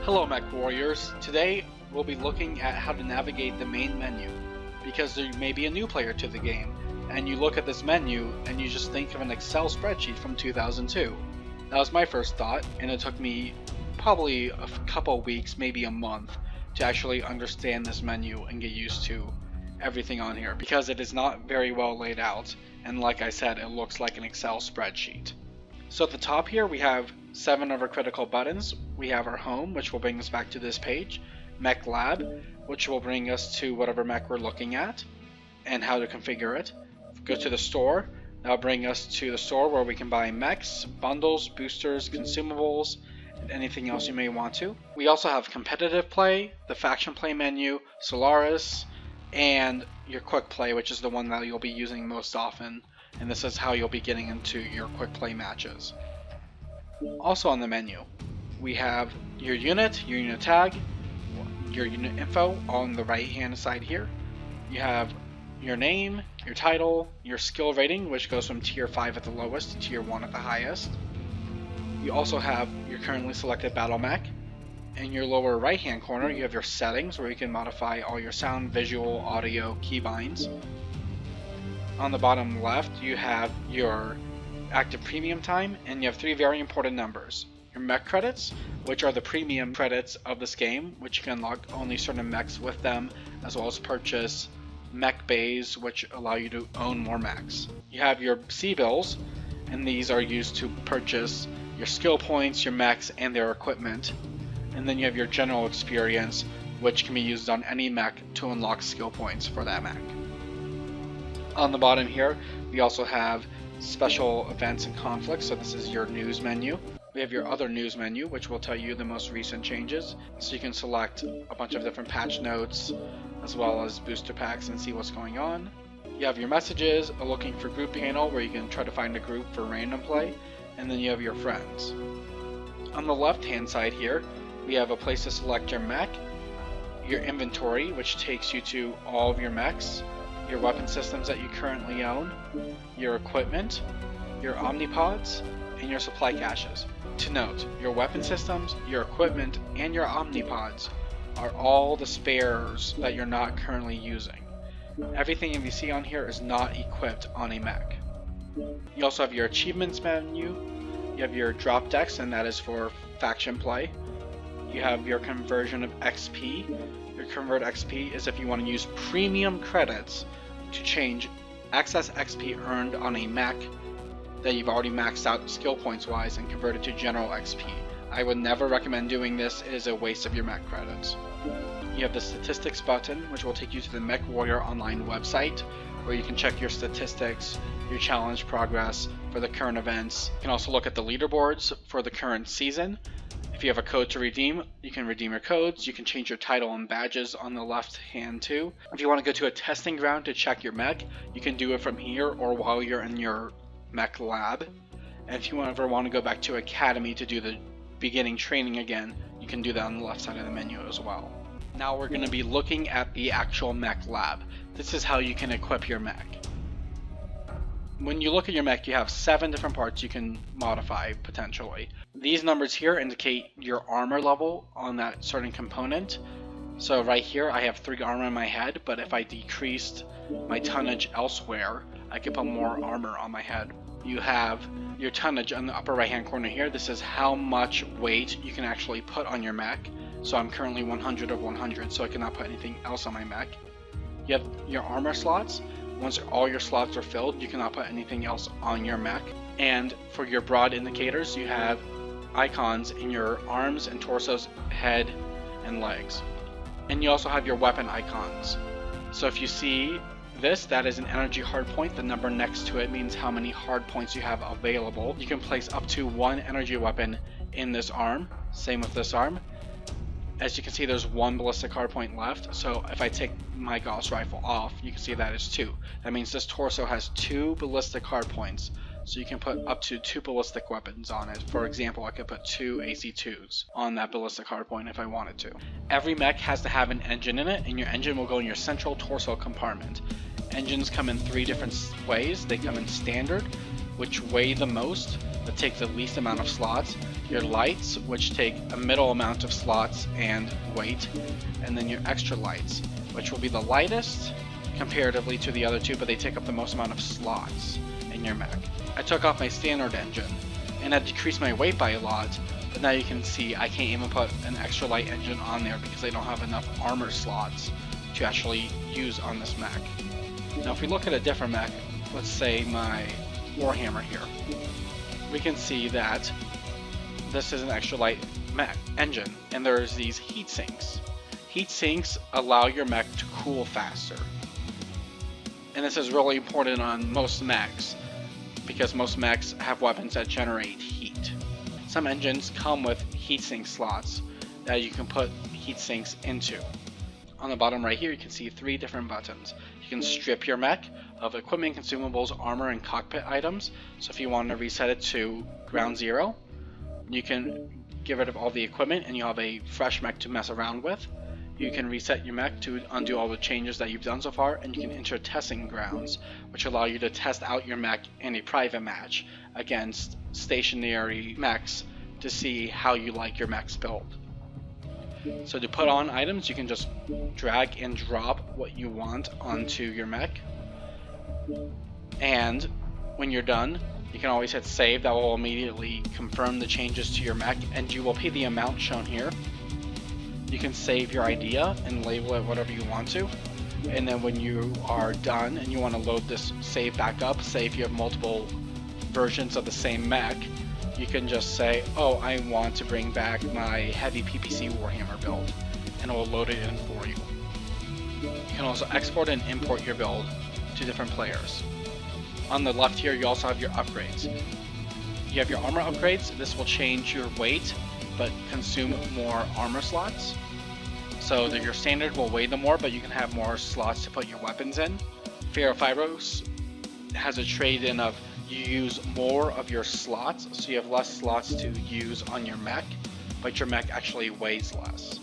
Hello Mech Warriors. Today we'll be looking at how to navigate the main menu, because there may be a new player to the game and you look at this menu and you just think of an Excel spreadsheet from 2002. That was my first thought, and it took me probably a couple weeks, maybe a month, to actually understand this menu and get used to everything on here, because it is not very well laid out, and like I said, it looks like an Excel spreadsheet. So at the top here we have 7 of our critical buttons. We have our home, which will bring us back to this page, Mech Lab, which will bring us to whatever mech we're looking at and how to configure it. Go to the store. That'll bring us to the store where we can buy mechs, bundles, boosters, consumables, and anything else you may want to. We also have competitive play, the faction play menu, Solaris, and your quick play, which is the one that you'll be using most often, and this is how you'll be getting into your quick play matches. Also on the menu, we have your unit tag, your unit info on the right hand side here. You have your name, your title, your skill rating, which goes from tier 5 at the lowest to tier 1 at the highest. You also have your currently selected battle mech. In your lower right hand corner you have your settings, where you can modify all your sound, visual, audio, keybinds. On the bottom left you have your active premium time, and you have 3 very important numbers. Your mech credits, which are the premium credits of this game, which you can unlock only certain mechs with them, as well as purchase mech bays, which allow you to own more mechs. You have your C bills, and these are used to purchase your skill points, your mechs, and their equipment. And then you have your general experience, which can be used on any mech to unlock skill points for that mech. On the bottom here, we also have special events and conflicts, so this is your news menu. We have your other news menu, which will tell you the most recent changes, so you can select a bunch of different patch notes as well as booster packs and see what's going on. You have your messages, a looking for group panel where you can try to find a group for random play, and then you have your friends. On the left hand side here, we have a place to select your mech, your inventory, which takes you to all of your mechs, your weapon systems that you currently own, your equipment, your omnipods, and your supply caches. To note, your weapon systems, your equipment, and your omnipods are all the spares that you're not currently using. Everything you see on here is not equipped on a mech. You also have your achievements menu, you have your drop decks, and that is for faction play. You have your conversion of XP. Your convert XP is if you want to use premium credits to change excess XP earned on a mech that you've already maxed out skill points wise and convert it to general XP. I would never recommend doing this. It is a waste of your mech credits. You have the statistics button, which will take you to the Mechwarrior Online website, where you can check your statistics, your challenge progress for the current events. You can also look at the leaderboards for the current season. If you have a code to redeem, you can redeem your codes. You can change your title and badges on the left hand too. If you want to go to a testing ground to check your mech, you can do it from here or while you're in your Mech Lab. And if you ever want to go back to Academy to do the beginning training again, you can do that on the left side of the menu as well. Now we're going to be looking at the actual Mech Lab. This is how you can equip your mech. When you look at your mech, you have 7 different parts you can modify potentially. These numbers here indicate your armor level on that certain component. So right here I have 3 armor in my head, but if I decreased my tonnage elsewhere, I could put more armor on my head. You have your tonnage on the upper right hand corner here. This is how much weight you can actually put on your mech. So I'm currently 100 of 100, so I cannot put anything else on my mech. You have your armor slots. Once all your slots are filled, you cannot put anything else on your mech. And for your broad indicators, you have icons in your arms and torsos, head, and legs. And you also have your weapon icons. So if you see this, that is an energy hardpoint. The number next to it means how many hardpoints you have available. You can place up to 1 energy weapon in this arm. Same with this arm. As you can see, there's 1 ballistic hardpoint left, so if I take my Gauss rifle off, you can see that is 2. That means this torso has 2 ballistic hardpoints, so you can put up to 2 ballistic weapons on it. For example, I could put 2 AC2s on that ballistic hardpoint if I wanted to. Every mech has to have an engine in it, and your engine will go in your central torso compartment. Engines come in 3 different ways. They come in standard, which weigh the most but take the least amount of slots, your lights, which take a middle amount of slots and weight, and then your extra lights, which will be the lightest comparatively to the other two, but they take up the most amount of slots in your mech. I took off my standard engine, and that decreased my weight by a lot, but now you can see I can't even put an extra light engine on there because I don't have enough armor slots to actually use on this mech. Now if we look at a different mech, let's say my Warhammer here, we can see that this is an extra light mech engine, and there's these heat sinks. Heat sinks allow your mech to cool faster. And this is really important on most mechs, because most mechs have weapons that generate heat. Some engines come with heatsink slots that you can put heat sinks into. On the bottom right here, you can see 3 different buttons. You can strip your mech of equipment, consumables, armor, and cockpit items. So if you want to reset it to ground zero, you can get rid of all the equipment and you'll have a fresh mech to mess around with. You can reset your mech to undo all the changes that you've done so far, and you can enter testing grounds, which allow you to test out your mech in a private match against stationary mechs to see how you like your mech's build. So to put on items, you can just drag and drop what you want onto your mech, and when you're done, you can always hit save. That will immediately confirm the changes to your mech, and you will pay the amount shown here. You can save your idea and label it whatever you want to, and then when you are done and you want to load this save back up, say if you have multiple versions of the same mech, you can just say, oh, I want to bring back my heavy PPC Warhammer build, and it will load it in for you. You can also export and import your build to different players. On the left here, you also have your upgrades. You have your armor upgrades. This will change your weight but consume more armor slots. So that your standard will weigh them more, but you can have more slots to put your weapons in. Ferrofibros has a trade-in of you use more of your slots, so you have less slots to use on your mech, but your mech actually weighs less.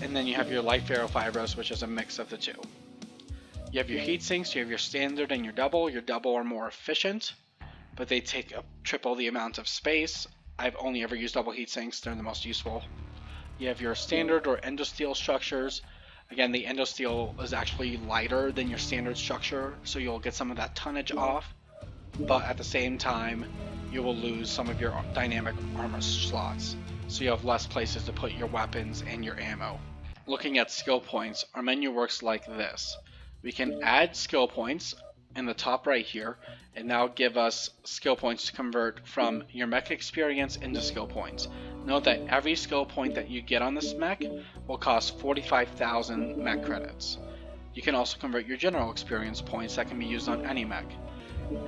And then you have your light ferrofibros, which is a mix of the two. You have your heat sinks, you have your standard and your double. Your double are more efficient, but they take up triple the amount of space. I've only ever used double heat sinks, they're the most useful. You have your standard or endosteel structures. Again, the endosteel is actually lighter than your standard structure, so you'll get some of that tonnage off, but at the same time, you will lose some of your dynamic armor slots, so you have less places to put your weapons and your ammo. Looking at skill points, our menu works like this. We can add skill points in the top right here, and now give us skill points to convert from your mech experience into skill points. Note that every skill point that you get on this mech will cost 45,000 mech credits. You can also convert your general experience points that can be used on any mech.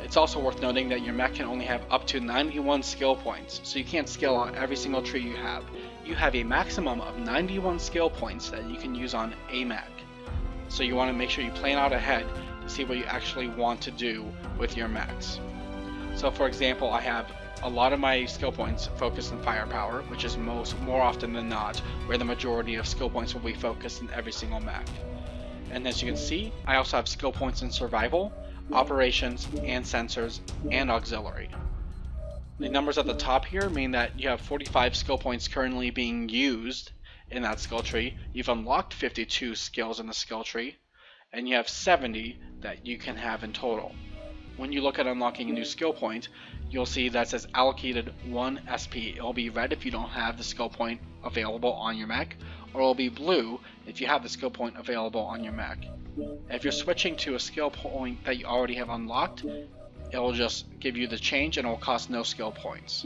It's also worth noting that your mech can only have up to 91 skill points, so you can't scale out every single tree you have. You have a maximum of 91 skill points that you can use on a mech. So you want to make sure you plan out ahead to see what you actually want to do with your mechs. So for example, I have a lot of my skill points focused in firepower, which is more often than not where the majority of skill points will be focused in every single mech. And as you can see, I also have skill points in survival, operations, and sensors, and auxiliary. The numbers at the top here mean that you have 45 skill points currently being used in that skill tree. You've unlocked 52 skills in the skill tree, and you have 70 that you can have in total. When you look at unlocking a new skill point, you'll see that says allocated 1 SP. It'll be red if you don't have the skill point available on your mech, or it'll be blue if you have the skill point available on your mech. If you're switching to a skill point that you already have unlocked, it'll just give you the change and it'll cost no skill points.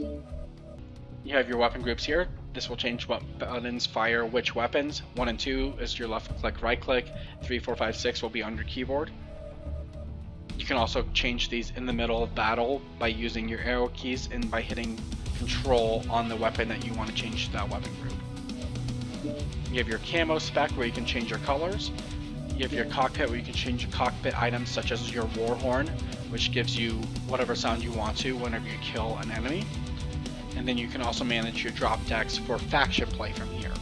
You have your weapon groups here. This will change what buttons fire which weapons. 1 and 2 is your left click, right click. 3, 4, 5, 6 will be on your keyboard. You can also change these in the middle of battle by using your arrow keys and by hitting control on the weapon that you want to change to that weapon group. You have your camo spec where you can change your colors. You have your cockpit where you can change your cockpit items such as your war horn, which gives you whatever sound you want to whenever you kill an enemy. And then you can also manage your drop decks for faction play from here.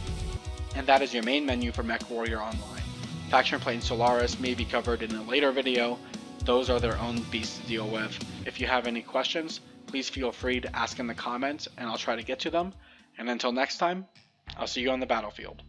And that is your main menu for Mechwarrior Online. Faction play in Solaris may be covered in a later video, those are their own beasts to deal with. If you have any questions, please feel free to ask in the comments and I'll try to get to them. And until next time, I'll see you on the battlefield.